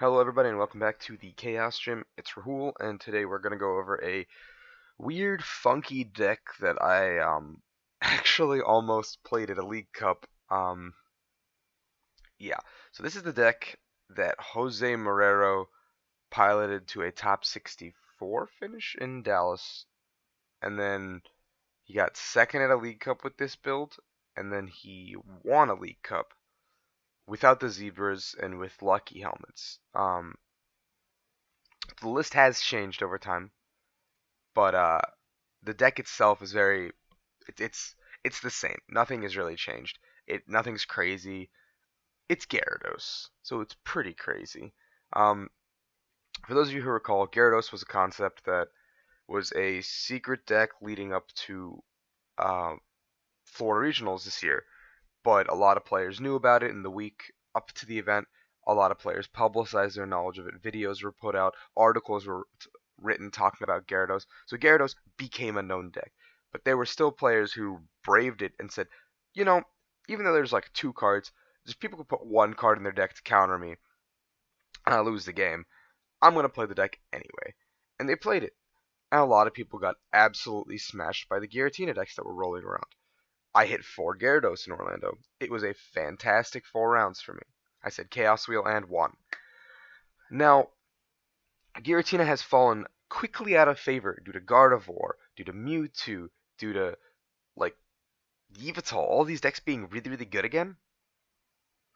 Hello everybody and welcome back to the Chaos Gym. It's Rahul and today we're going to go over a weird funky deck that I actually almost played at a League Cup. Yeah. So this is the deck that Jose Marrero piloted to a top 64 finish in Dallas, and then he got second at a League Cup with this build, and then he won a League Cup without the zebras and with lucky helmets. The list has changed over time, but the deck itself is very it, it's the same. Nothing has really changed. Nothing's crazy. It's Gyarados, so it's pretty crazy. Um, for those of you who recall, Gyarados was a concept that was a secret deck leading up to uh, Florida Regionals this year, but a lot of players knew about it in the week up to the event. A lot of players publicized their knowledge of it. Videos were put out, articles were written talking about Gyarados. So Gyarados became a known deck. But there were still players who braved it and said, you know, even though there's like two cards, just people could put one card in their deck to counter me and I lose the game. I'm going to play the deck anyway. And they played it. And a lot of people got absolutely smashed by the Giratina decks that were rolling around. I hit 4 Gyarados in Orlando. It was a fantastic 4 rounds for me. I said Chaos Wheel and won. Now, Giratina has fallen quickly out of favor due to Gardevoir, due to Mewtwo, due to, like, Yveltal, all these decks being really, really good again.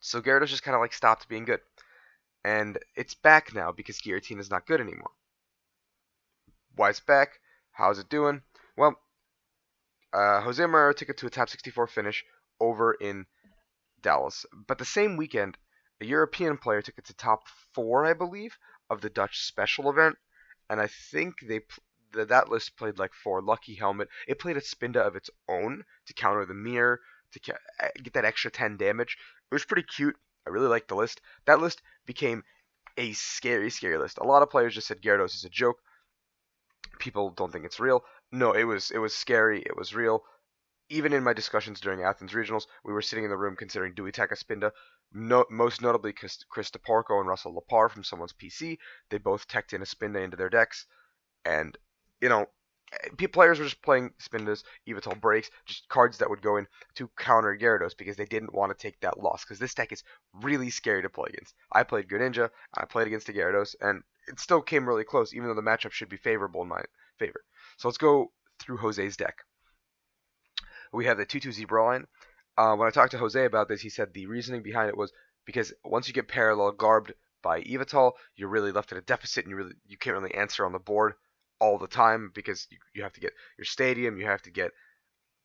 So Gyarados just kind of, like, stopped being good. And it's back now because Giratina is not good anymore. Why it's back? How's it doing? Well, Jose Marrero took it to a top 64 finish over in Dallas. But the same weekend, a European player took it to top 4, I believe, of the Dutch special event. And I think that list played like 4 Lucky Helmet. It played a Spinda of its own to counter the mirror, to get that extra 10 damage. It was pretty cute. I really liked the list. That list became a scary, scary list. A lot of players just said Gyarados is a joke. People don't think it's real. No, it was scary. It was real. Even in my discussions during Athens Regionals, we were sitting in the room considering do we take a Spinda? No, most notably Chris DePorco and Russell Lepar from someone's PC. They both teched in a Spinda into their decks, and you know, players were just playing Spindas, Evital breaks, just cards that would go in to counter Gyarados because they didn't want to take that loss. Because this deck is really scary to play against. I played Greninja, I played against the Gyarados, and it still came really close, even though the matchup should be favorable in my favor. So let's go through Jose's deck. We have the 2-2 Zebra line. When I talked to Jose about this, he said the reasoning behind it was because once you get parallel garbed by Evital, you're really left at a deficit, and you can't really answer on the board all the time because you have to get your stadium, you have to get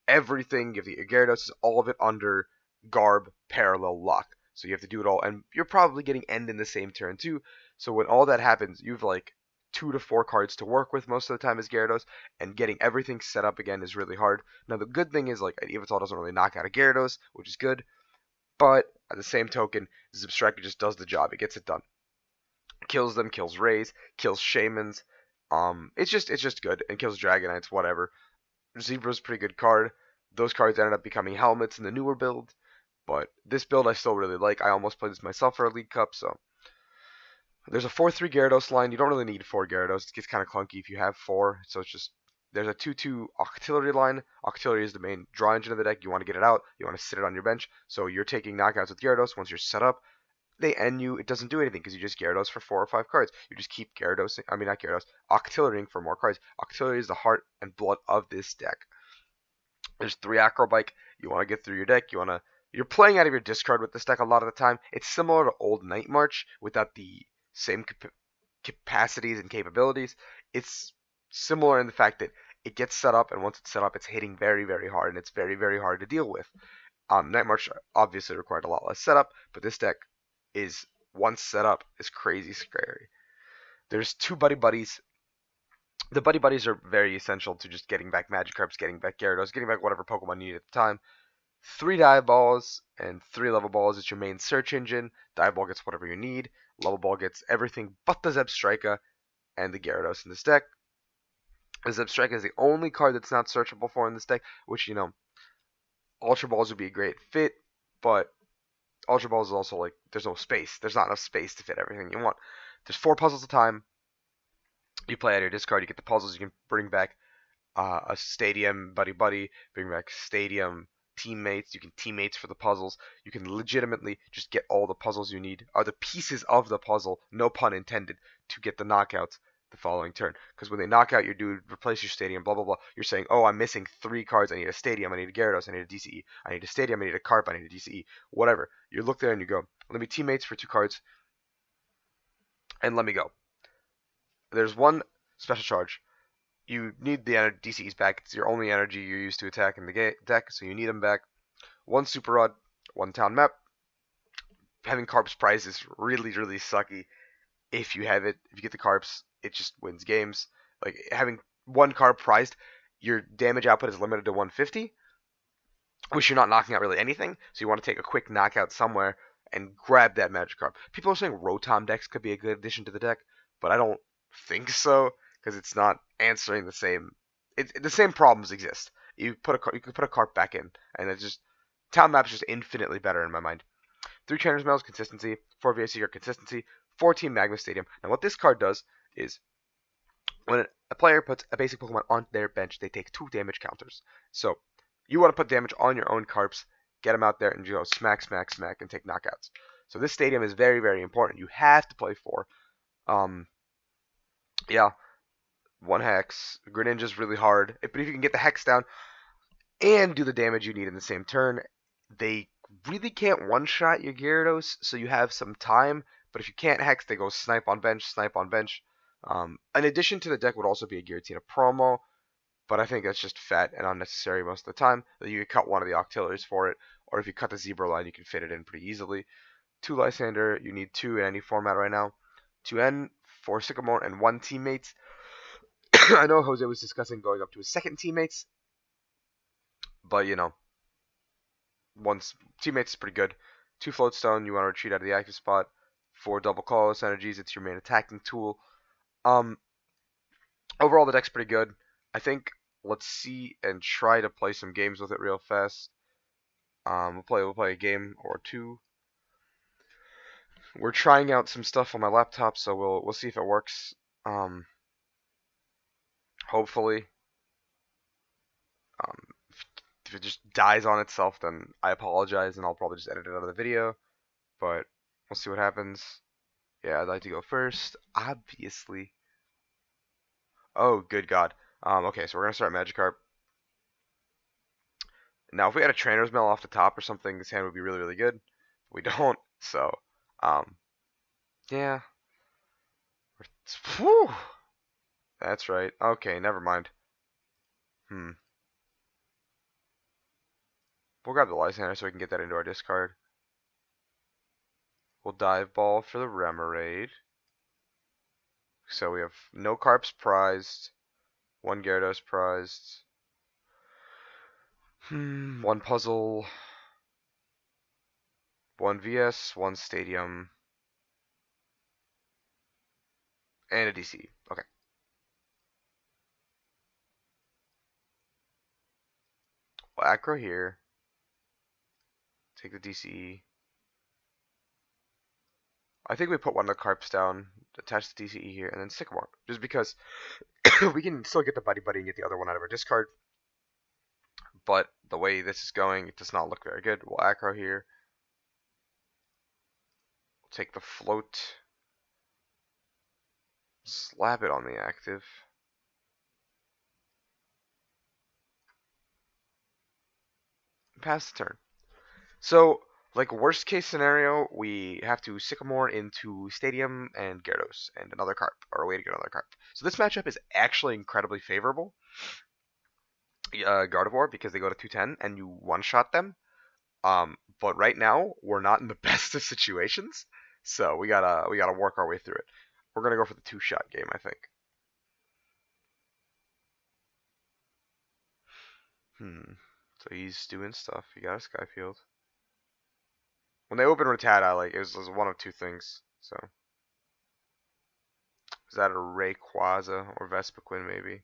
everything. You have to get your Gyarados, all of it under garb parallel lock. So you have to do it all, and you're probably getting end in the same turn too. So when all that happens, you've like 2 to 4 cards to work with most of the time as Gyarados, and getting everything set up again is really hard. Now the good thing is like Evital doesn't really knock out a Gyarados, which is good, but at the same token, Zebstrika just does the job. It gets it done. Kills them, kills Rays, kills Shamans. It's just good, and kills Dragonites, whatever. Zebra's a pretty good card. Those cards ended up becoming helmets in the newer build, but this build I still really like. I almost played this myself for a League Cup, so there's a 4-3 Gyarados line. You don't really need 4 Gyarados. It gets kind of clunky if you have 4. So it's just there's a 2-2 Octillery line. Octillery is the main draw engine of the deck. You want to get it out. You want to sit it on your bench. So you're taking knockouts with Gyarados. Once you're set up, they end you. It doesn't do anything because you just Gyarados for 4 or 5 cards. You just keep Gyarados. I mean not Gyarados. Octillerying for more cards. Octillery is the heart and blood of this deck. There's 3 Acrobike. You want to get through your deck. You're playing out of your discard with this deck a lot of the time. It's similar to old Night March without the same capacities and capabilities. It's similar in the fact that it gets set up, and once it's set up, it's hitting very, very hard, and it's very, very hard to deal with. Night March obviously required a lot less setup, but this deck is, once set up, is crazy scary. There's 2 Buddy Buddies. The Buddy Buddies are very essential to just getting back Magikarps, getting back Gyarados, getting back whatever Pokemon you need at the time. 3 Dive Balls and 3 Level Balls is your main search engine. Dive Ball gets whatever you need. Level Ball gets everything but the Zebstrika and the Gyarados in this deck. The Zebstrika is the only card that's not searchable for in this deck, which, Ultra Balls would be a great fit, but Ultra Balls is also like there's no space. There's not enough space to fit everything you want. There's 4 puzzles a time. You play out of your discard. You get the puzzles. You can bring back a stadium buddy buddy, bring back stadium teammates. You can teammates for the puzzles. You can legitimately just get all the puzzles you need, or the pieces of the puzzle, no pun intended, to get the knockouts the following turn. Because when they knock out your dude, replace your stadium, blah blah blah, you're saying, oh, I'm missing 3 cards. I need a stadium. I need a Gyarados. I need a DCE. I need a stadium. I need a carp. I need a DCE. Whatever. You look there and you go, let me teammates for 2 cards, and let me go. There's one special charge. You need the DCs back. It's your only energy you use to attack in the deck, so you need them back. 1 Super Rod, 1 Town Map. Having Carp's prize is really, really sucky. If you have it, if you get the Carps, it just wins games. Like, having 1 Carp prized, your damage output is limited to 150, which you're not knocking out really anything, so you want to take a quick knockout somewhere and grab that Magikarp. People are saying Rotom decks could be a good addition to the deck, but I don't think so, because it's not answering the same. The same problems exist. You could put a Carp back in, and it's just Town Map's just infinitely better in my mind. 3 Trainer's Medals consistency, 4 VSC consistency, 4 Team Magma Stadium. Now what this card does is when a player puts a basic Pokemon on their bench, they take 2 damage counters. So you want to put damage on your own Carps, get them out there, and you go smack, smack, smack, and take knockouts. So this stadium is very, very important. You have to play 4. Yeah, 1 Hex. Greninja's really hard, but if you can get the Hex down and do the damage you need in the same turn, they really can't one-shot your Gyarados, so you have some time. But if you can't Hex, they go snipe on bench, snipe on bench. In addition to the deck would also be a Giratina promo, but I think that's just fat and unnecessary most of the time. You could cut one of the Octilleries for it, or if you cut the Zebra line, you can fit it in pretty easily. 2 Lysander, you need 2 in any format right now. 2 N, 4 Sycamore, and 1 Teammates. I know Jose was discussing going up to his second Teammates, but you know, 1 Teammates is pretty good. 2 Floatstone, you want to retreat out of the active spot. 4 Double Colorless Energies, it's your main attacking tool. Overall, the deck's pretty good. I think let's see and try to play some games with it real fast. We'll play a game or 2. We're trying out some stuff on my laptop, so we'll see if it works. Hopefully. If it just dies on itself, then I apologize, and I'll probably just edit it out of the video. But we'll see what happens. Yeah, I'd like to go first, obviously. Oh, good God. Okay, so we're gonna start Magikarp. Now, if we had a Trainer's Mail off the top or something, this hand would be really, really good. But we don't, so, yeah. Whew. That's right. Okay, never mind. We'll grab the Lysander so we can get that into our discard. We'll Dive Ball for the Remoraid. So we have no Carps prized, 1 Gyarados prized, 1 puzzle, 1 VS, 1 Stadium, and a DC. Okay. We'll Acro here. Take the DCE. I think we put 1 of the Carps down, attach the DCE here, and then Sycamore. Just because we can still get the Buddy Buddy and get the other one out of our discard. But the way this is going, it does not look very good. We'll Acro here. We'll take the Float. Slap it on the active. Pass the turn. So, like, worst case scenario, we have to Sycamore into Stadium and Gyarados and another Carp, or a way to get another Carp. So this matchup is actually incredibly favorable. Gardevoir, because they go to 210 and you one-shot them. But right now, we're not in the best of situations, so we gotta work our way through it. We're gonna go for the 2-shot game, I think. So he's doing stuff. He got a Skyfield. When they opened Rattata, like, it was one of 2 things. So, is that a Rayquaza or Vespiquen, maybe?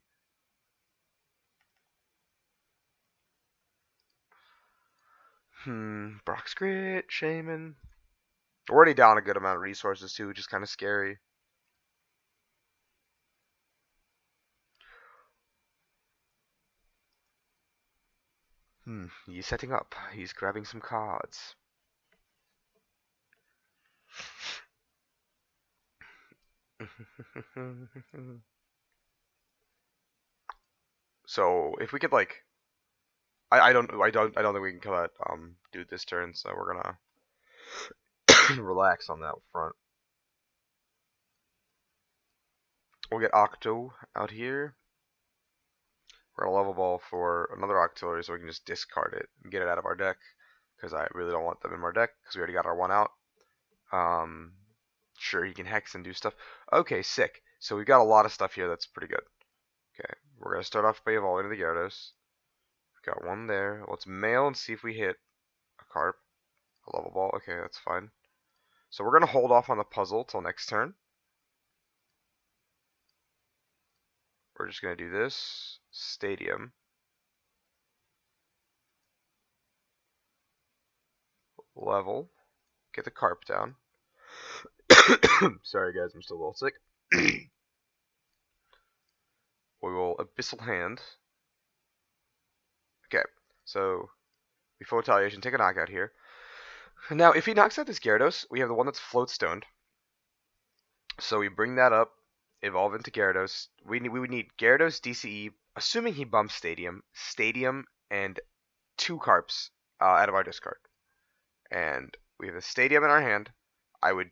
Brock's Grit, Shaman. We're already down a good amount of resources too, which is kind of scary. He's setting up. He's grabbing some cards. So if we could like, I don't think we can kill that dude this turn. So we're gonna relax on that front. We'll get Octo out here. We're gonna level ball for another auxiliary so we can just discard it and get it out of our deck. Because I really don't want them in our deck because we already got our one out. Sure, he can hex and do stuff. Okay, sick. So we've got a lot of stuff here that's pretty good. Okay, we're gonna start off by evolving the Gyarados. We've got one there. Let's mail and see if we hit a carp. A level ball. Okay, that's fine. So we're gonna hold off on the puzzle till next turn. We're just gonna do this. Stadium. Level. Get the carp down. Sorry guys, I'm still a little sick. We will Abyssal Hand. Okay, so before retaliation, take a knockout here. Now, if he knocks out this Gyarados, we have the one that's float stoned. So we bring that up, evolve into Gyarados. We would need Gyarados, DCE, assuming he bumps Stadium, and 2 Carps out of our discard. And we have a Stadium in our hand. I would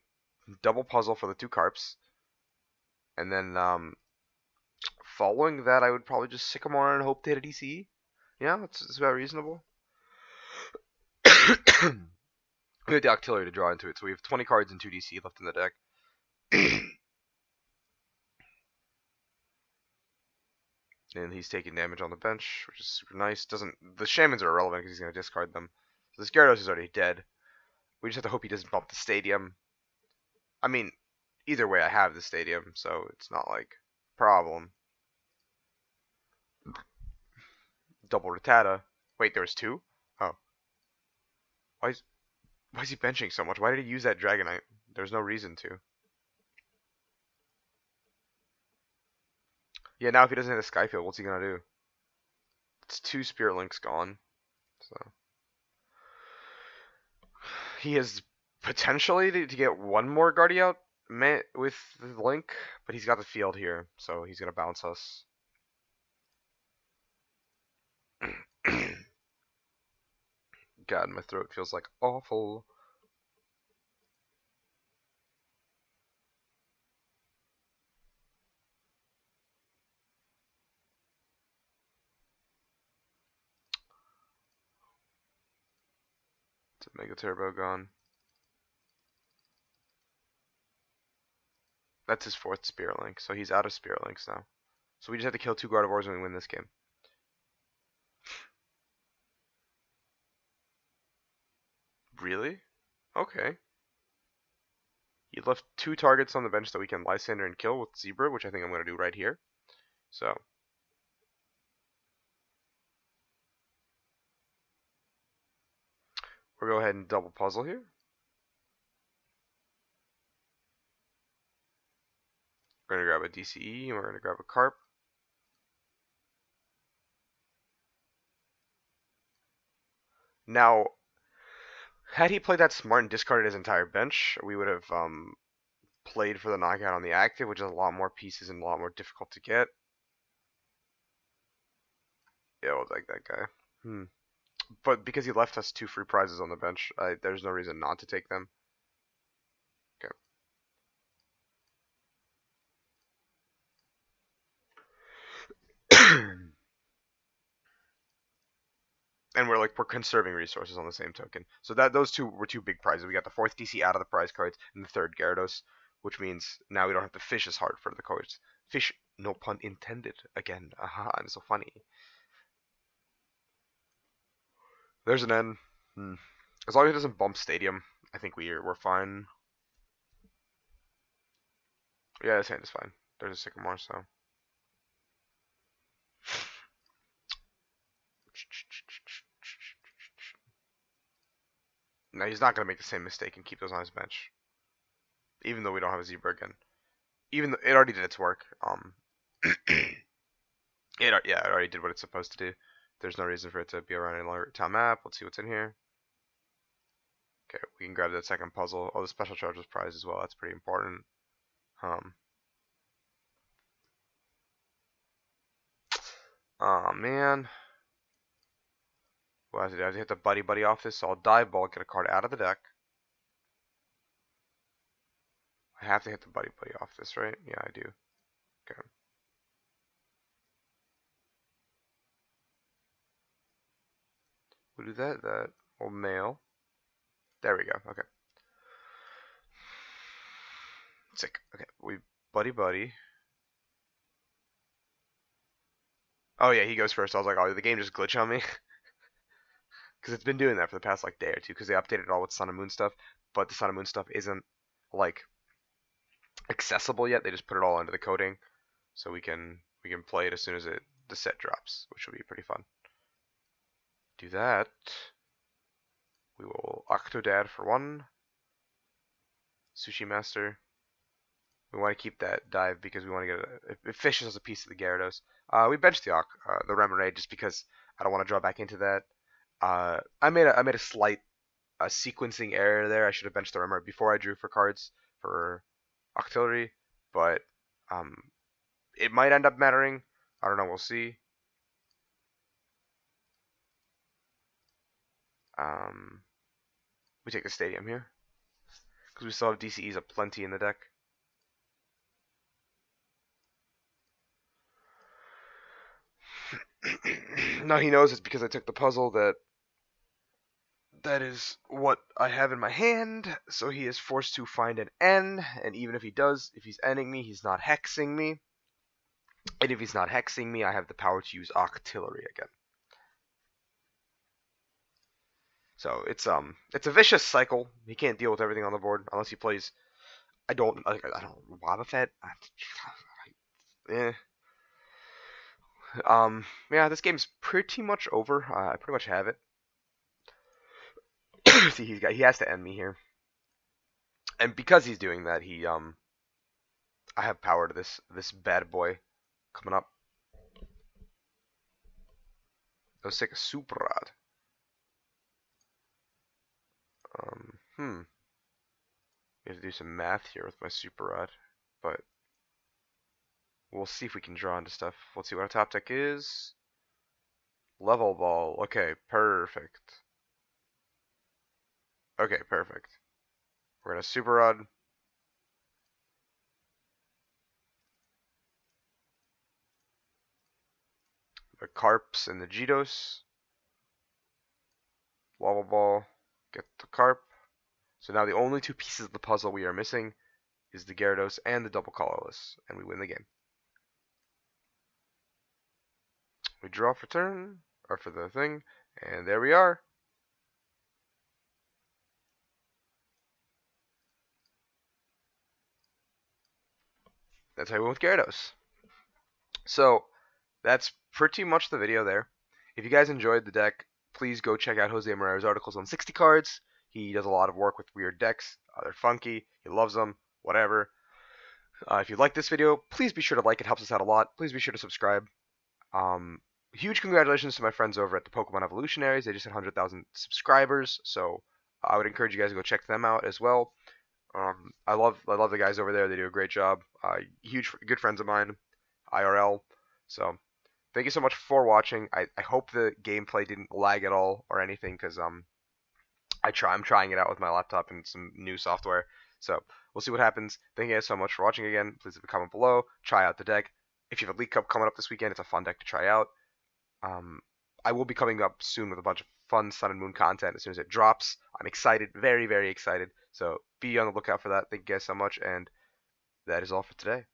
double puzzle for the 2 Carps. And then following that, I would probably just Sycamore and hope to hit a DCE. Yeah, that's about reasonable. We have the Octillery to draw into it, so we have 20 cards and 2 DC left in the deck. And he's taking damage on the bench, which is super nice. The Shamans are irrelevant because he's going to discard them. So this Gyarados is already dead. We just have to hope he doesn't bump the Stadium. I mean, either way, I have the Stadium, so it's not like a problem. Double Rattata. Wait, there was 2? Oh. Why is he benching so much? Why did he use that Dragonite? There's no reason to. Yeah, now if he doesn't hit a Skyfield, what's he gonna do? It's 2 Spirit Links gone. So he has potentially to get one more Guardian with the Link, but he's got the field here, so he's gonna bounce us. God, my throat feels like awful. It's a Mega Turbo gone. That's his 4th Spirit Link, so he's out of Spirit Links now. So we just have to kill 2 Gardevoirs and we win this game. Really? Okay. He left 2 targets on the bench that we can Lysander and kill with Zebra, which I think I'm going to do right here. So we'll go ahead and double puzzle here. We're going to grab a DCE, and we're going to grab a Carp. Now, had he played that smart and discarded his entire bench, we would have played for the knockout on the active, which is a lot more pieces and a lot more difficult to get. Yeah, we'll take that guy. But because he left us 2 free prizes on the bench, there's no reason not to take them. Okay. And we're conserving resources on the same token. So those 2 were 2 big prizes. We got the 4th DC out of the prize cards and the 3rd Gyarados, which means now we don't have to fish as hard for the cards. Fish, no pun intended. Again, aha, I'm so funny. There's an N. As long as it doesn't bump Stadium, I think we're fine. Yeah, this hand is fine. There's a Sycamore, so. No, he's not gonna make the same mistake and keep those on his bench, even though we don't have a Zebra again. Even though it already did its work. It already did what it's supposed to do. There's no reason for it to be around any longer. Town map. Let's see what's in here. Okay, we can grab that second puzzle. Oh, the special charge was prized as well. That's pretty important. Oh man. What do I have to do? I have to hit the buddy off this, so I'll dive ball, get a card out of the deck. I have to hit the buddy off this, right? Yeah, I do. Okay. We'll do that. That will mail. There we go. Okay. Sick. Okay. We buddy. Oh yeah, he goes first. I was like, oh, did the game just glitch on me? Because it's been doing that for the past like day or two. Because they updated it all with Sun and Moon stuff, but the Sun and Moon stuff isn't like accessible yet. They just put it all into the coding, so we can play it as soon as the set drops, which will be pretty fun. Do that. We will Octodad for one. Sushi Master. We want to keep that dive because we want to get it fishes us a piece of the Gyarados. We benched the Remoraid just because I don't want to draw back into that. I made a slight sequencing error there. I should have benched the Remoraid before I drew for cards for Octillery, but it might end up mattering. I don't know. We'll see. We take the stadium here because we still have DCEs aplenty in the deck. Now he knows it's because I took the puzzle that is what I have in my hand, so he is forced to find an N, and even if he does, if he's N'ing me, he's not hexing me. And if he's not hexing me, I have the power to use Octillery again. So it's a vicious cycle. He can't deal with everything on the board unless he plays I don't Wobbuffet. Yeah, this game's pretty much over. I pretty much have it. See, he has to end me here, and because he's doing that, I have power to this bad boy coming up. Let's take a super rod. We have to do some math here with my super rod, but we'll see if we can draw into stuff. Let's see what our top deck is. Level ball. Okay, perfect. Okay, perfect. We're gonna super rod. The Carps and the Gyarados. Lava ball. Get the Carp. So now the only two pieces of the puzzle we are missing is the Gyarados and the double colorless, and we win the game. We draw for turn, or for the thing, and there we are. That's how we went with Gyarados. So that's pretty much the video there. If you guys enjoyed the deck, please go check out Jose Marrero's articles on 60 cards. He does a lot of work with weird decks. They're funky. He loves them. Whatever. If you like this video, please be sure to like it. Helps us out a lot. Please be sure to subscribe. Huge congratulations to my friends over at the Pokemon Evolutionaries. They just hit 100,000 subscribers, so I would encourage you guys to go check them out as well. I love the guys over there. They do a great job. Good friends of mine, IRL. So thank you so much for watching. I hope the gameplay didn't lag at all or anything, because I'm trying it out with my laptop and some new software. So we'll see what happens. Thank you guys so much for watching again. Please leave a comment below. Try out the deck. If you have a League Cup coming up this weekend, it's a fun deck to try out. I will be coming up soon with a bunch of fun Sun and Moon content as soon as it drops. I'm excited, very, very excited. So be on the lookout for that. Thank you guys so much, and that is all for today.